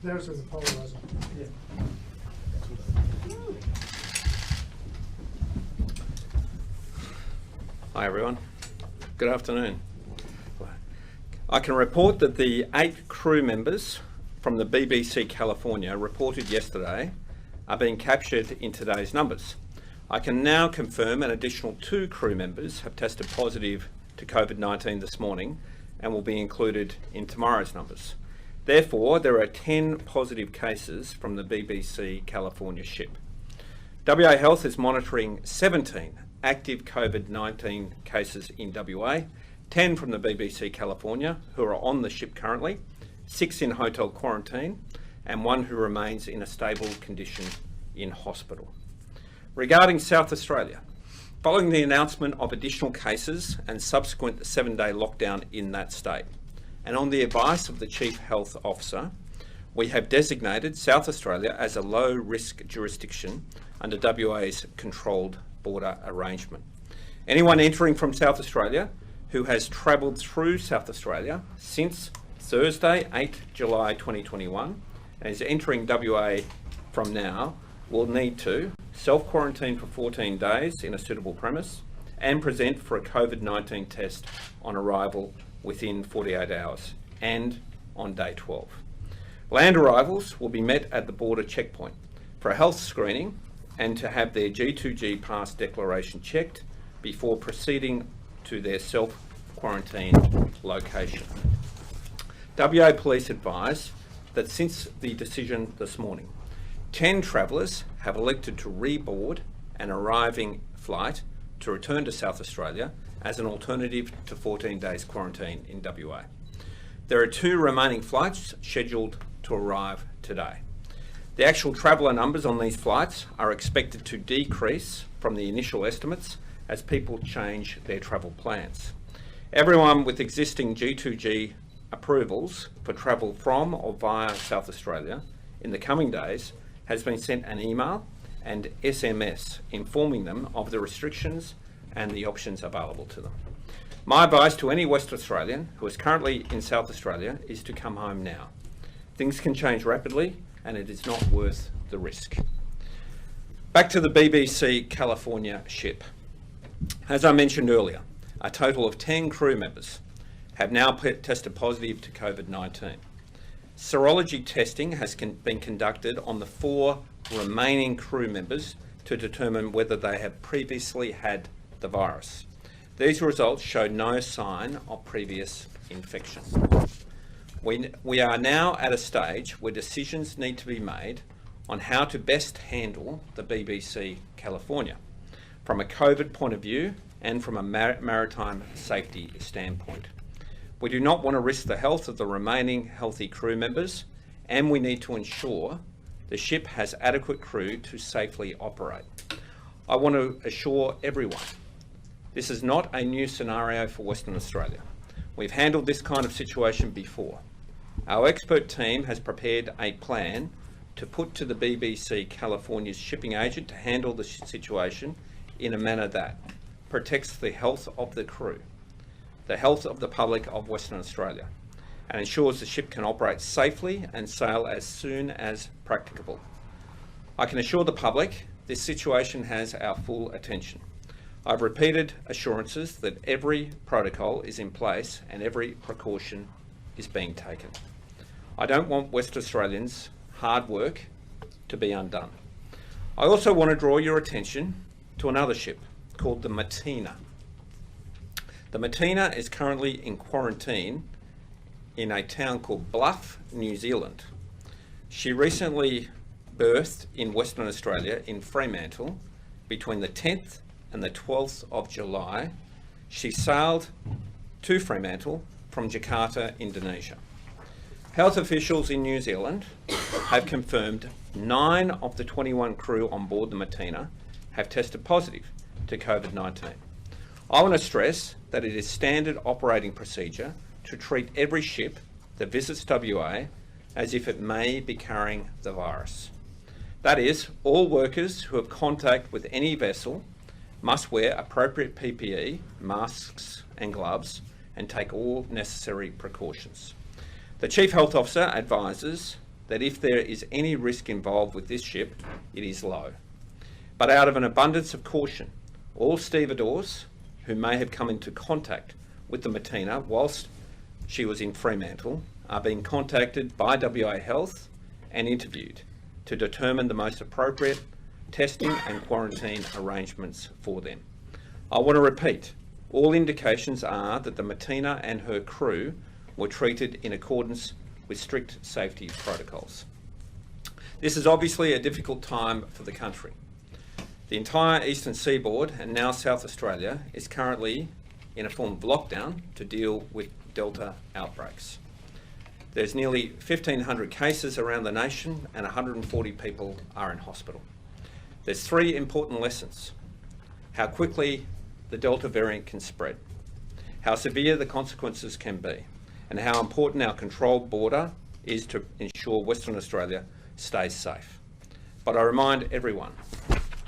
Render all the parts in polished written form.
Theirs is a polarizer. Yeah. Hi everyone, good afternoon. I can report that the 8 crew members from the BBC California reported yesterday are being captured in today's numbers. I can now confirm an additional 2 crew members have tested positive to COVID-19 this morning and will be included in tomorrow's numbers. Therefore, there are 10 positive cases from the BBC California ship. WA Health is monitoring 17 active COVID-19 cases in WA, 10 from the BBC California who are on the ship currently, 6 in hotel quarantine, and 1 who remains in a stable condition in hospital. Regarding South Australia, following the announcement of additional cases and subsequent 7-day lockdown in that state, and on the advice of the Chief Health Officer, we have designated South Australia as a low-risk jurisdiction under WA's controlled border arrangement. Anyone entering from South Australia who has travelled through South Australia since Thursday, 8 July 2021, and is entering WA from now, will need to self-quarantine for 14 days in a suitable premise and present for a COVID-19 test on arrival within 48 hours and on day 12. Land arrivals will be met at the border checkpoint for a health screening and to have their G2G pass declaration checked before proceeding to their self-quarantine location. WA Police advise that since the decision this morning, 10 travellers have elected to reboard an arriving flight to return to South Australia as an alternative to 14 days quarantine in WA. There are 2 remaining flights scheduled to arrive today. The actual traveller numbers on these flights are expected to decrease from the initial estimates as people change their travel plans. Everyone with existing G2G approvals for travel from or via South Australia in the coming days has been sent an email and SMS informing them of the restrictions and the options available to them. My advice to any West Australian who is currently in South Australia is to come home now. Things can change rapidly and it is not worth the risk. Back to the BBC California ship. As I mentioned earlier, a total of 10 crew members have now tested positive to COVID-19. Serology testing has been conducted on the 4 remaining crew members to determine whether they have previously had the virus. These results show no sign of previous infection. We are now at a stage where decisions need to be made on how to best handle the BBC California from a COVID point of view and from a maritime safety standpoint. We do not want to risk the health of the remaining healthy crew members, and we need to ensure the ship has adequate crew to safely operate. I want to assure everyone this is not a new scenario for Western Australia. We've handled this kind of situation before. Our expert team has prepared a plan to put to the BBC California's shipping agent to handle the situation in a manner that protects the health of the crew, the health of the public of Western Australia, and ensures the ship can operate safely and sail as soon as practicable. I can assure the public this situation has our full attention. I've repeated assurances that every protocol is in place and every precaution is being taken. I don't want West Australians' hard work to be undone. I also want to draw your attention to another ship called the Matina. The Matina is currently in quarantine in a town called Bluff, New Zealand. She recently berthed in Western Australia in Fremantle between the 10th and the 12th of July. She sailed to Fremantle from Jakarta, Indonesia. Health officials in New Zealand have confirmed 9 of the 21 crew on board the Matina have tested positive to COVID-19. I want to stress that it is standard operating procedure to treat every ship that visits WA as if it may be carrying the virus. That is, all workers who have contact with any vessel must wear appropriate PPE, masks and gloves, and take all necessary precautions. The Chief Health Officer advises that if there is any risk involved with this ship, it is low. But out of an abundance of caution, all stevedores who may have come into contact with the Matina whilst she was in Fremantle are being contacted by WA Health and interviewed to determine the most appropriate testing and quarantine arrangements for them. I want to repeat, all indications are that the Matina and her crew were treated in accordance with strict safety protocols. This is obviously a difficult time for the country. The entire eastern seaboard and now South Australia is currently in a form of lockdown to deal with Delta outbreaks. There's nearly 1,500 cases around the nation and 140 people are in hospital. There's three important lessons: how quickly the Delta variant can spread, how severe the consequences can be, and how important our controlled border is to ensure Western Australia stays safe. But I remind everyone,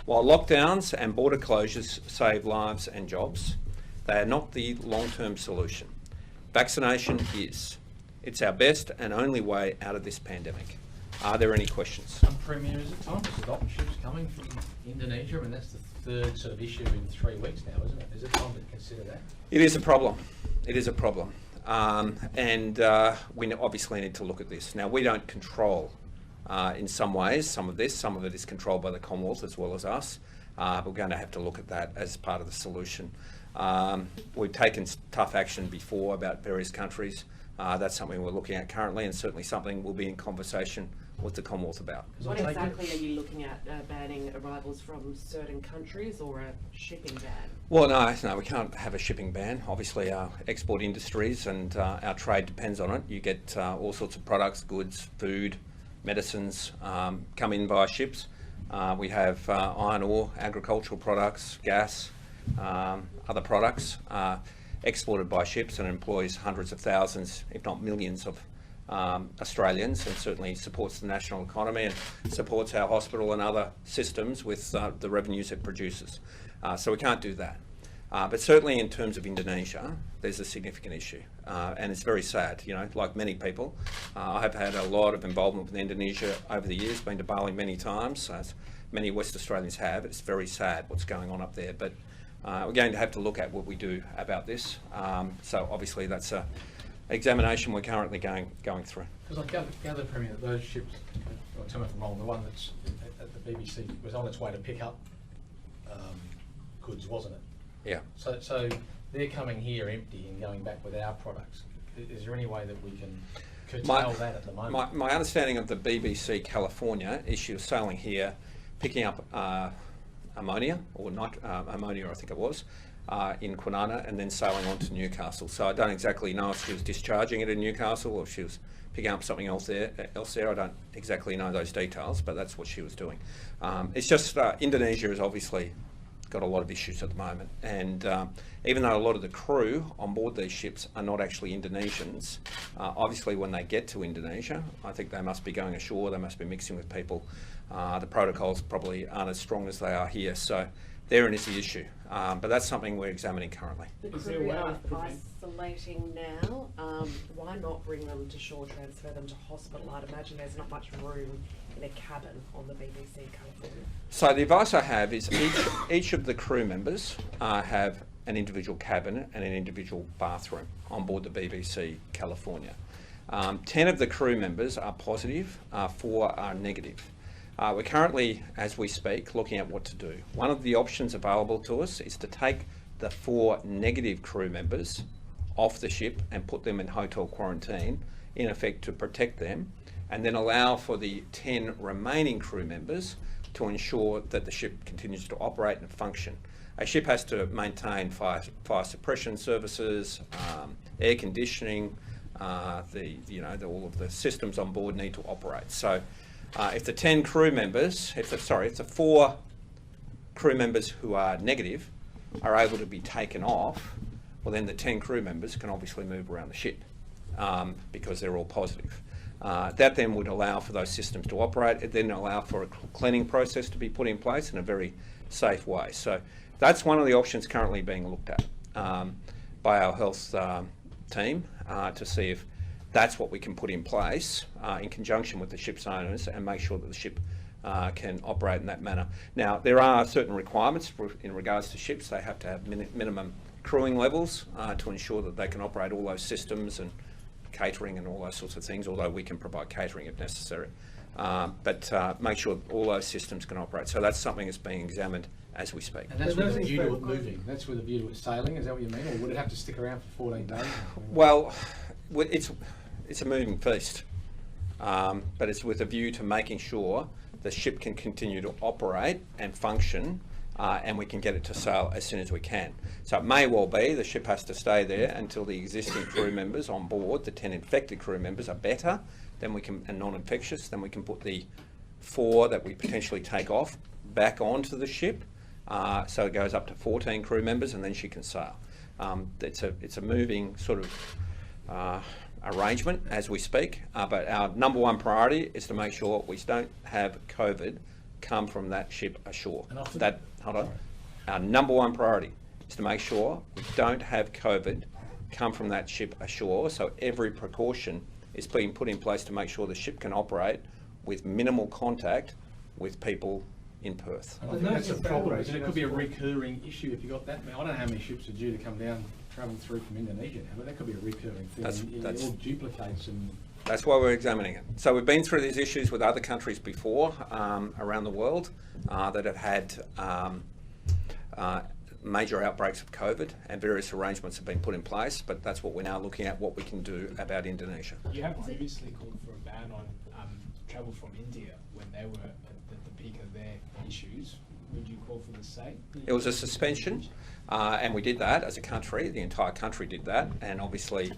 while lockdowns and border closures save lives and jobs, they are not the long-term solution. Vaccination is. It's our best and only way out of this pandemic. Are there any questions? Premier, is it time to stop ships coming from Indonesia? I mean, that's the third sort of issue in 3 weeks now, isn't it? Is it time to consider that? It is a problem. It is a problem. We obviously need to look at this. Now, we don't control, in some ways, some of this. Some of it is controlled by the Commonwealth as well as us. But we're going to have to look at that as part of the solution. We've taken tough action before about various countries. That's something we're looking at currently, and certainly something we'll be in conversation with the Commonwealth about. What exactly are you looking at, banning arrivals from certain countries or a shipping ban? Well, no, we can't have a shipping ban. Obviously, our export industries and our trade depends on it. You get all sorts of products, goods, food, medicines come in by ships. We have iron ore, agricultural products, gas, other products exported by ships, and employs hundreds of thousands, if not millions of Australians, and certainly supports the national economy and supports our hospital and other systems with the revenues it produces. So we can't do that. But certainly in terms of Indonesia, there's a significant issue, and it's very sad. You know, like many people, I have had a lot of involvement with Indonesia over the years, been to Bali many times, as many West Australians have. It's very sad what's going on up there, but we're going to have to look at what we do about this. So obviously that's an examination we're currently going through. Because I gather, Premier, that those ships, or tell me if I'm wrong, the one that's at the BBC was on its way to pick up goods, wasn't it? Yeah. So they're coming here empty and going back with our products. Is there any way that we can curtail that at the moment? My understanding of the BBC California is she was sailing here, picking up ammonia, or ammonia I think it was, in Kwinana, and then sailing on to Newcastle. So I don't exactly know if she was discharging it in Newcastle or if she was picking up something else there. I don't exactly know those details, but that's what she was doing. It's just Indonesia has obviously got a lot of issues at the moment, and even though a lot of the crew on board these ships are not actually Indonesians, obviously when they get to Indonesia, I think they must be going ashore, they must be mixing with people. The protocols probably aren't as strong as they are here, so therein is the issue. But that's something we're examining currently. The crew are isolating now. Why not bring them to shore, transfer them to hospital? I'd imagine there's not much room in a cabin on the BBC California. So the advice I have is each of the crew members have an individual cabin and an individual bathroom on board the BBC California. 10 of the crew members are positive, 4 are negative. We're currently, as we speak, looking at what to do. One of the options available to us is to take the 4 negative crew members off the ship and put them in hotel quarantine, in effect to protect them, and then allow for the 10 remaining crew members to ensure that the ship continues to operate and function. A ship has to maintain fire suppression services, air conditioning, all of the systems on board need to operate. So if the 10 crew members, if the 4 crew members who are negative are able to be taken off, well then the 10 crew members can obviously move around the ship because they're all positive. That then would allow for those systems to operate. It then allow for a cleaning process to be put in place in a very safe way. So that's one of the options currently being looked at by our health team to see if that's what we can put in place in conjunction with the ship's owners and make sure that the ship can operate in that manner. Now, there are certain requirements in regards to ships. They have to have minimum crewing levels to ensure that they can operate all those systems and catering and all those sorts of things, although we can provide catering if necessary. But make sure all those systems can operate. So that's something that's being examined as we speak. And that's with a view to it moving, that's with a view to it sailing, is that what you mean? Or would it have to stick around for 14 days? Well, it's a moving feast, but it's with a view to making sure the ship can continue to operate and function, and we can get it to sail as soon as we can. So it may well be the ship has to stay there until the existing crew members on board, the 10 infected crew members, are better, then we can, and non-infectious, then we can put the 4 that we potentially take off back onto the ship, so it goes up to 14 crew members, and then she can sail. It's a moving sort of arrangement as we speak, but our number one priority is to make sure we don't have COVID come from that ship ashore. Our number one priority is to make sure we don't have COVID come from that ship ashore, so every precaution is being put in place to make sure the ship can operate with minimal contact with people in Perth. I think that's a problem, isn't it? It could be a recurring issue if you got that. I mean, I don't know how many ships are due to come down, travel through from Indonesia now, but that could be a recurring thing. It all duplicates and... That's why we're examining it. So we've been through these issues with other countries before around the world that have had major outbreaks of COVID, and various arrangements have been put in place, but that's what we're now looking at, what we can do about Indonesia. You have previously called for a ban on travel from India when they were at the peak of their issues. Would you call for the same? It was a suspension, and we did that as a country. The entire country did that, and obviously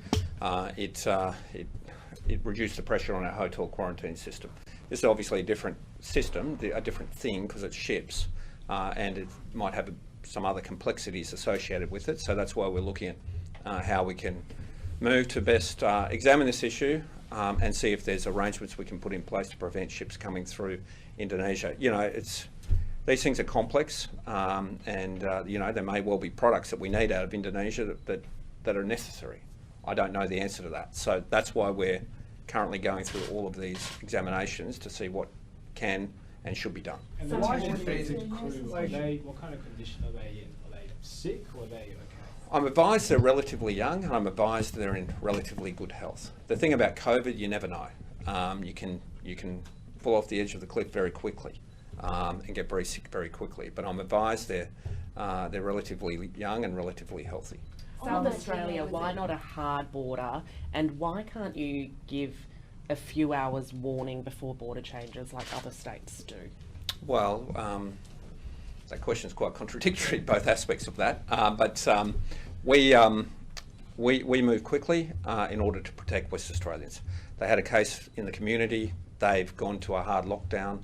it reduced the pressure on our hotel quarantine system. This is obviously a different system, a different thing, because it's ships, and it might have some other complexities associated with it. So that's why we're looking at how we can move to best examine this issue and see if there's arrangements we can put in place to prevent ships coming through Indonesia. You know, these things are complex, and you know, there may well be products that we need out of Indonesia that are necessary. I don't know the answer to that. So that's why we're currently going through all of these examinations to see what can and should be done. And the Why crew, is it what kind of condition are they in? Are they sick or are they okay? I'm advised they're relatively young, and I'm advised they're in relatively good health. The thing about COVID, you never know. You can fall off the edge of the cliff very quickly and get very sick very quickly. But I'm advised they're relatively young and relatively healthy. South Australia, why not a hard border, and why can't you give a few hours warning before border changes like other states do? Well, that question is quite contradictory, both aspects of that. But we move quickly in order to protect West Australians. They had a case in the community. They've gone to a hard lockdown.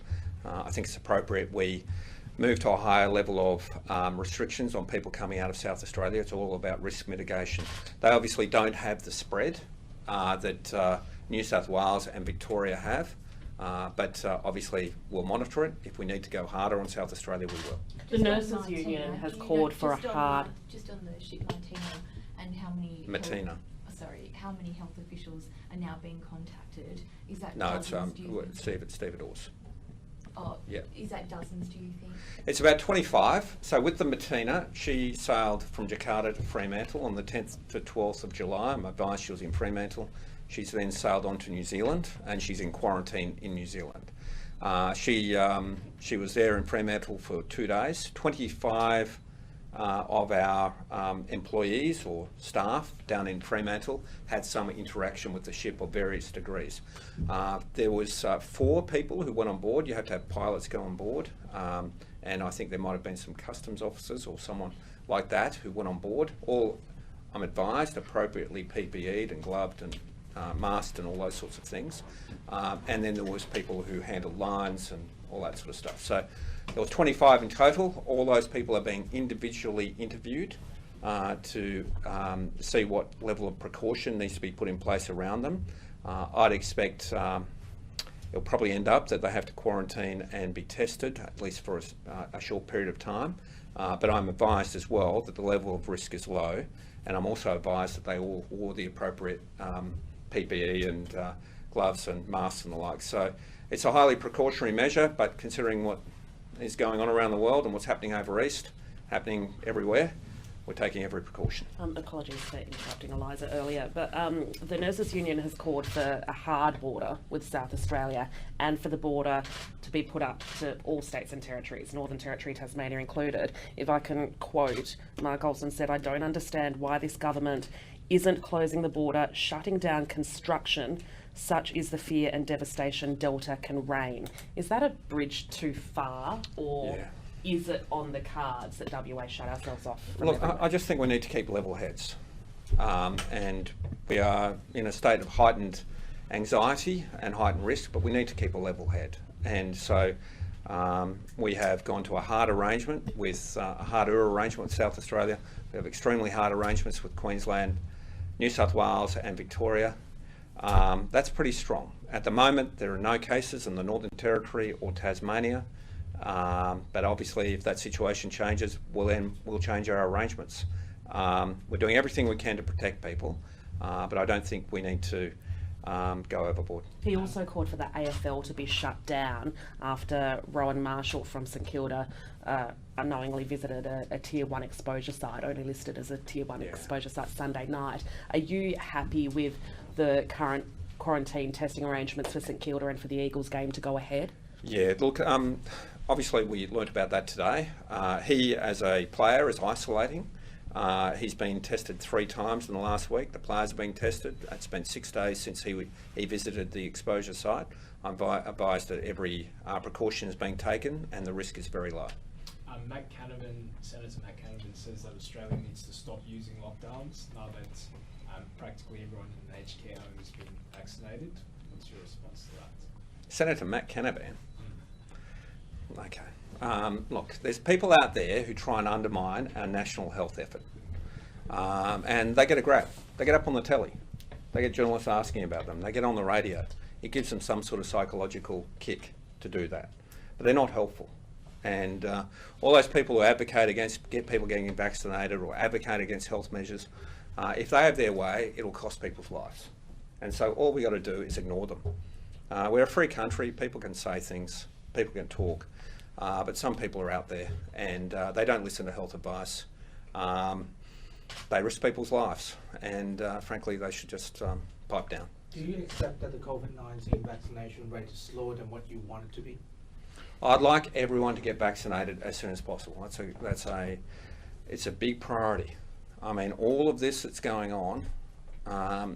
I think it's appropriate we move to a higher level of restrictions on people coming out of South Australia. It's all about risk mitigation. They obviously don't have the spread that New South Wales and Victoria have, but obviously we'll monitor it. If we need to go harder on South Australia, we will. The Nurses Union has called for a hard... Just on the ship Matina, and how many... Matina. How many health officials are now being contacted? Is that No, it's dozens, do you think? Steve Adors. Oh, yeah. Is that dozens, do you think? It's about 25. So with the Matina, she sailed from Jakarta to Fremantle on the 10th to 12th of July. I'm advised she was in Fremantle. She's then sailed on to New Zealand, and she's in quarantine in New Zealand. She was there in Fremantle for 2 days. 25 of our employees or staff down in Fremantle had some interaction with the ship of various degrees. There was 4 people who went on board. You have to have pilots go on board, and I think there might have been some customs officers or someone like that who went on board. All, I'm advised, appropriately PPE'd and gloved and masked and all those sorts of things. And then there was people who handled lines and all that sort of stuff. So there was 25 in total. All those people are being individually interviewed to see what level of precaution needs to be put in place around them. I'd expect it'll probably end up that they have to quarantine and be tested, at least for a short period of time. But I'm advised as well that the level of risk is low, and I'm also advised that they all wore the appropriate PPE and gloves and masks and the like. So it's a highly precautionary measure, but considering what is going on around the world and what's happening over east, happening everywhere, we're taking every precaution. Apologies for interrupting Eliza earlier, but the Nurses Union has called for a hard border with South Australia and for the border to be put up to all states and territories, Northern Territory, Tasmania included. If I can quote, Mark Olsen said, "I don't understand why this government isn't closing the border, shutting down construction. Such is the fear and devastation Delta can reign." Is that a bridge too far, or is it on the cards that WA shut ourselves off from Look, everywhere? I just think we need to keep level heads. And we are in a state of heightened anxiety and heightened risk, but we need to keep a level head. And so we have gone to a hard arrangement with a harder arrangement with South Australia. We have extremely hard arrangements with Queensland, New South Wales and Victoria. That's pretty strong. At the moment, there are no cases in the Northern Territory or Tasmania. But obviously, if that situation changes, we'll change our arrangements. We're doing everything we can to protect people, but I don't think we need to go overboard. He also called for the AFL to be shut down after Rowan Marshall from St Kilda unknowingly visited a Tier 1 exposure site, only listed as a Tier 1 exposure site Sunday night. Are you happy with the current quarantine testing arrangements for St Kilda and for the Eagles game to go ahead? Yeah, look, obviously we learnt about that today. He, as a player, is isolating. He's been tested 3 times in the last week. The players have been tested. It's been 6 days since he visited the exposure site. I'm advised that every precaution is being taken and the risk is very low. Senator Matt Canavan says that Australia needs to stop using lockdowns now that practically everyone in the aged care home has been vaccinated. What's your response to that? Senator Matt Canavan? Okay. Look, there's people out there who try and undermine our national health effort. And they get a grab. They get up on the telly. They get journalists asking about them. They get on the radio. It gives them some sort of psychological kick to do that. But they're not helpful. And all those people who advocate against people getting vaccinated or advocate against health measures, if they have their way, it'll cost people's lives. And so all we got to do is ignore them. We're a free country. People can say things. People can talk. But some people are out there and they don't listen to health advice. They risk people's lives. And frankly, they should just pipe down. Do you accept that the COVID-19 vaccination rate is slower than what you want it to be? I'd like everyone to get vaccinated as soon as possible. It's a big priority. I mean, all of this that's going on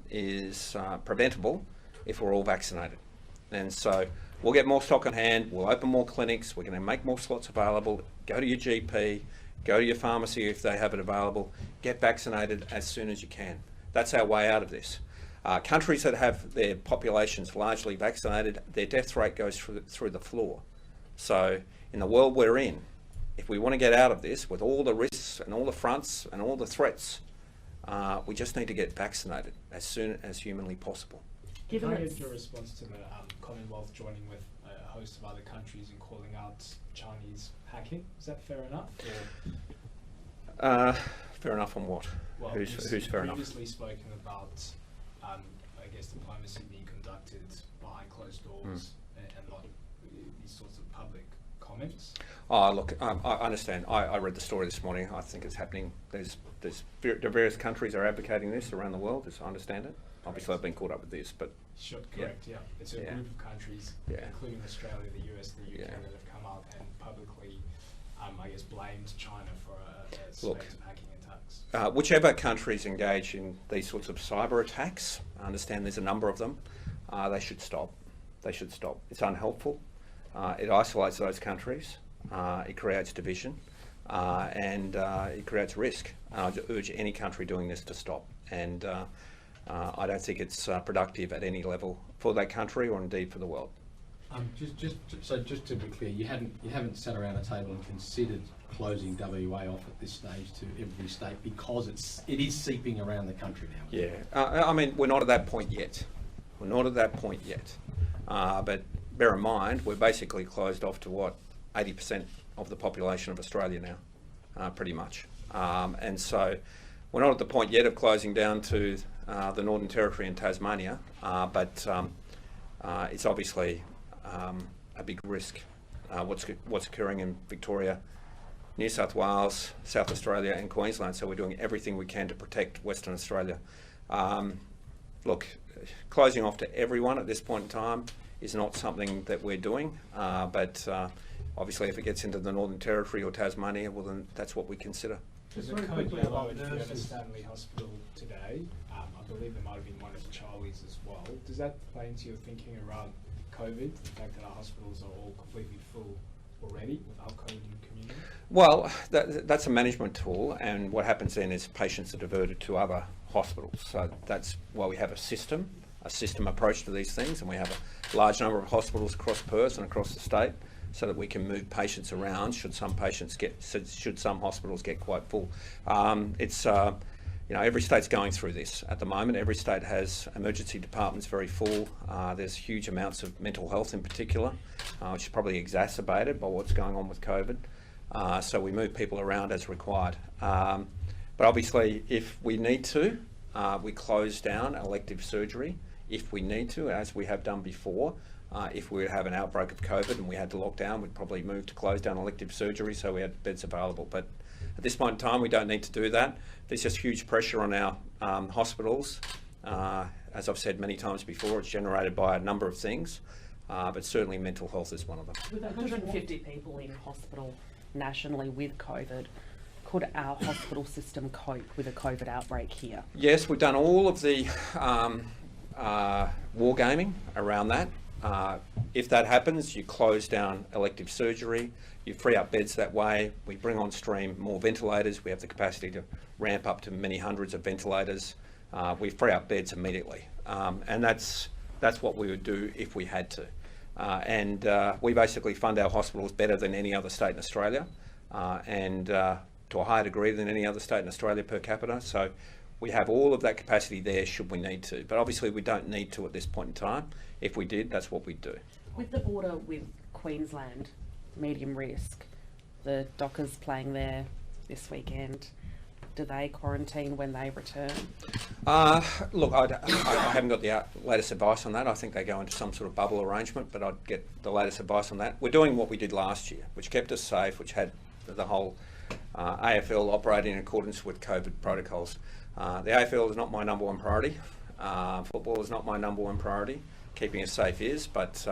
is preventable if we're all vaccinated. And so we'll get more stock on hand, we'll open more clinics, we're going to make more slots available. Go to your GP, go to your pharmacy if they have it available, get vaccinated as soon as you can. That's our way out of this. Countries that have their populations largely vaccinated, their death rate goes through the floor. So in the world we're in, if we want to get out of this with all the risks and all the fronts and all the threats, we just need to get vaccinated as soon as humanly possible. Can I get your response to the Commonwealth joining with a host of other countries and calling out Chinese hacking? Is that fair enough? Or? Fair enough on what? Well, who's fair enough? Previously spoken about, I guess, diplomacy being conducted behind closed doors and not these sorts of public comments. Oh, look, I understand. I read the story this morning. I think it's happening. There's various countries are advocating this around the world, as I understand it. Obviously, I've been caught up with this, but sure, correct. Yeah, it's a group of countries, including Australia, the US, the UK, that have come out and publicly, I guess, blamed China for a spate of hacking attacks. Whichever countries engage in these sorts of cyber attacks, I understand there's a number of them. They should stop. They should stop. It's unhelpful. It isolates those countries. It creates division, and it creates risk. I urge any country doing this to stop. And I don't think it's productive at any level for that country or indeed for the world. Just to be clear, you haven't sat around a table and considered closing WA off at this stage to every state because it is seeping around the country now. Yeah, I mean, we're not at that point yet. We're not at that point yet. But bear in mind, we're basically closed off to what, 80% of the population of Australia now, pretty much. And so we're not at the point yet of closing down to the Northern Territory and Tasmania, but it's obviously a big risk. What's occurring in Victoria, New South Wales, South Australia and Queensland, so we're doing everything we can to protect Western Australia. Look, closing off to everyone at this point in time is not something that we're doing, but obviously if it gets into the Northern Territory or Tasmania, well then that's what we consider. There's a code yellow at Fiona Stanley Hospital today. I believe there might have been one at Charlie's as well. Does that play into your thinking around COVID, the fact that our hospitals are all completely full already without COVID in the community? Well, that's a management tool, and what happens then is patients are diverted to other hospitals. So that's why we have a system approach to these things, and we have a large number of hospitals across Perth and across the state, so that we can move patients around should some hospitals get quite full. Every state's going through this at the moment. Every state has emergency departments very full. There's huge amounts of mental health in particular, which is probably exacerbated by what's going on with COVID. So we move people around as required. But obviously, if we need to, we close down elective surgery if we need to, as we have done before. If we have an outbreak of COVID and we had to lock down, we'd probably move to close down elective surgery so we had beds available. But at this point in time, we don't need to do that. There's just huge pressure on our hospitals. As I've said many times before, it's generated by a number of things, but certainly mental health is one of them. With 150 people in hospital nationally with COVID, could our hospital system cope with a COVID outbreak here? Yes, we've done all of the wargaming around that. If that happens, you close down elective surgery, you free up beds that way, we bring on stream more ventilators, we have the capacity to ramp up to many hundreds of ventilators, we free up beds immediately. And that's what we would do if we had to. And we basically fund our hospitals better than any other state in Australia, and to a higher degree than any other state in Australia per capita. So we have all of that capacity there should we need to. But obviously we don't need to at this point in time. If we did, that's what we'd do. With the border with Queensland, medium risk, the Dockers playing there this weekend, do they quarantine when they return? Look, I haven't got the latest advice on that. I think they go into some sort of bubble arrangement, but I'd get the latest advice on that. We're doing what we did last year, which kept us safe, which had the whole AFL operating in accordance with COVID protocols. The AFL is not my number one priority. Football is not my number one priority. Keeping us safe is, but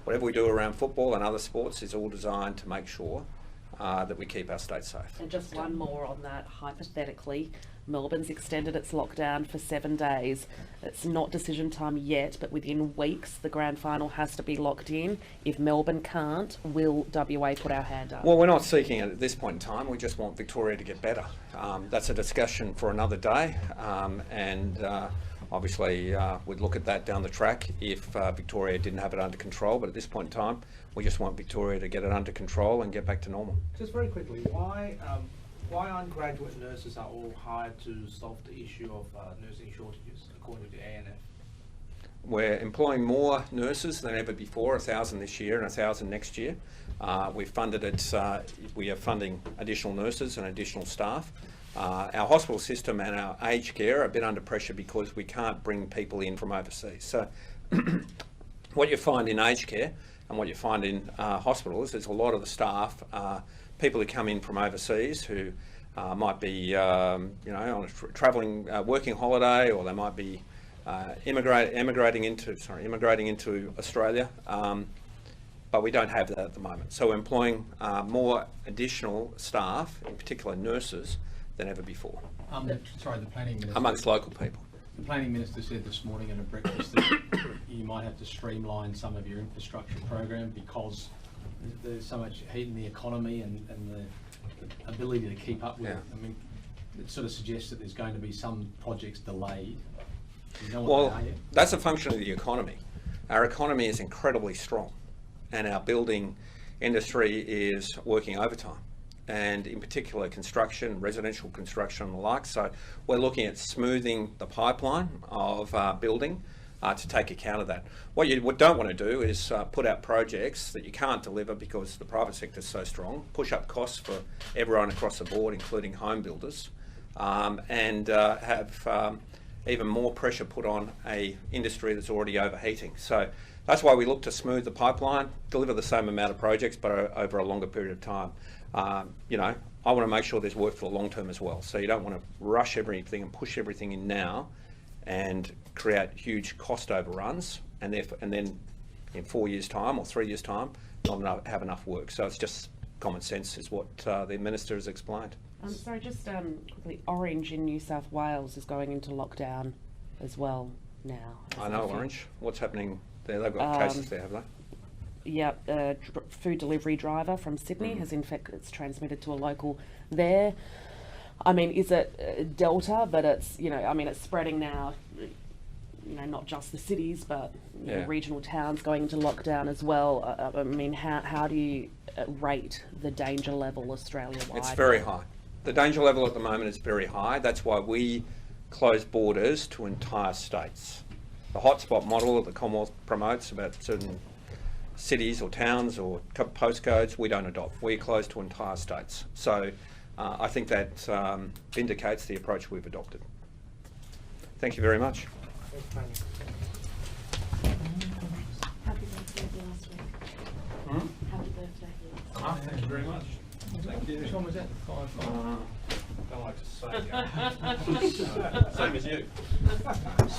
whatever we do around football and other sports is all designed to make sure that we keep our state safe. And just one more on that, hypothetically, Melbourne's extended its lockdown for 7 days. It's not decision time yet, but within weeks the grand final has to be locked in. If Melbourne can't, will WA put our hand up? Well, we're not seeking it at this point in time. We just want Victoria to get better. That's a discussion for another day, and obviously we'd look at that down the track if Victoria didn't have it under control, but at this point in time we just want Victoria to get it under control and get back to normal. Just very quickly, why aren't graduate nurses are all hired to solve the issue of nursing shortages, according to the ANF? We're employing more nurses than ever before, 1,000 this year and 1,000 next year. We've funded it, we are funding additional nurses and additional staff. Our hospital system and our aged care are a bit under pressure because we can't bring people in from overseas. So what you find in aged care and what you find in hospitals is a lot of the staff, people who come in from overseas who might be on a travelling working holiday, or they might be immigrating into Australia, but we don't have that at the moment. So we're employing more additional staff, in particular nurses, than ever before. The Planning Minister... Amongst local people. The Planning Minister said this morning at a breakfast that you might have to streamline some of your infrastructure program because there's so much heat in the economy and the ability to keep up with it. I mean, it sort of suggests that there's going to be some projects delayed. You know what they are yet? That's a function of the economy. Our economy is incredibly strong and our building industry is working overtime, and in particular construction, residential construction and the like. So we're looking at smoothing the pipeline of building to take account of that. What you don't want to do is put out projects that you can't deliver because the private sector is so strong, push up costs for everyone across the board, including home builders, and have even more pressure put on a industry that's already overheating. So that's why we look to smooth the pipeline, deliver the same amount of projects, but over a longer period of time. You know, I want to make sure there's work for the long term as well. So you don't want to rush everything and push everything in now and create huge cost overruns, and then in 4 years' time or 3 years' time, not have enough work. So it's just common sense is what the Minister has explained. Sorry, just quickly, Orange in New South Wales is going into lockdown as well now. I know Orange. What's happening there? They've got cases there, have they? Yep, a food delivery driver from Sydney has it's transmitted to a local there. I mean, is it Delta? But it's, you know, I mean, it's spreading now. You know, not just the cities, but you know, regional towns going into lockdown as well. I mean, how do you rate the danger level Australia-wide? It's very high. The danger level at the moment is very high. That's why we close borders to entire states. The hotspot model that the Commonwealth promotes about certain cities or towns or postcodes, we don't adopt. We close to entire states. So I think that vindicates the approach we've adopted. Thank you very much. Happy birthday last week. Happy birthday. Thank you very much. Thank you. Which one was that? 5-5? Don't like to say it. Same as you.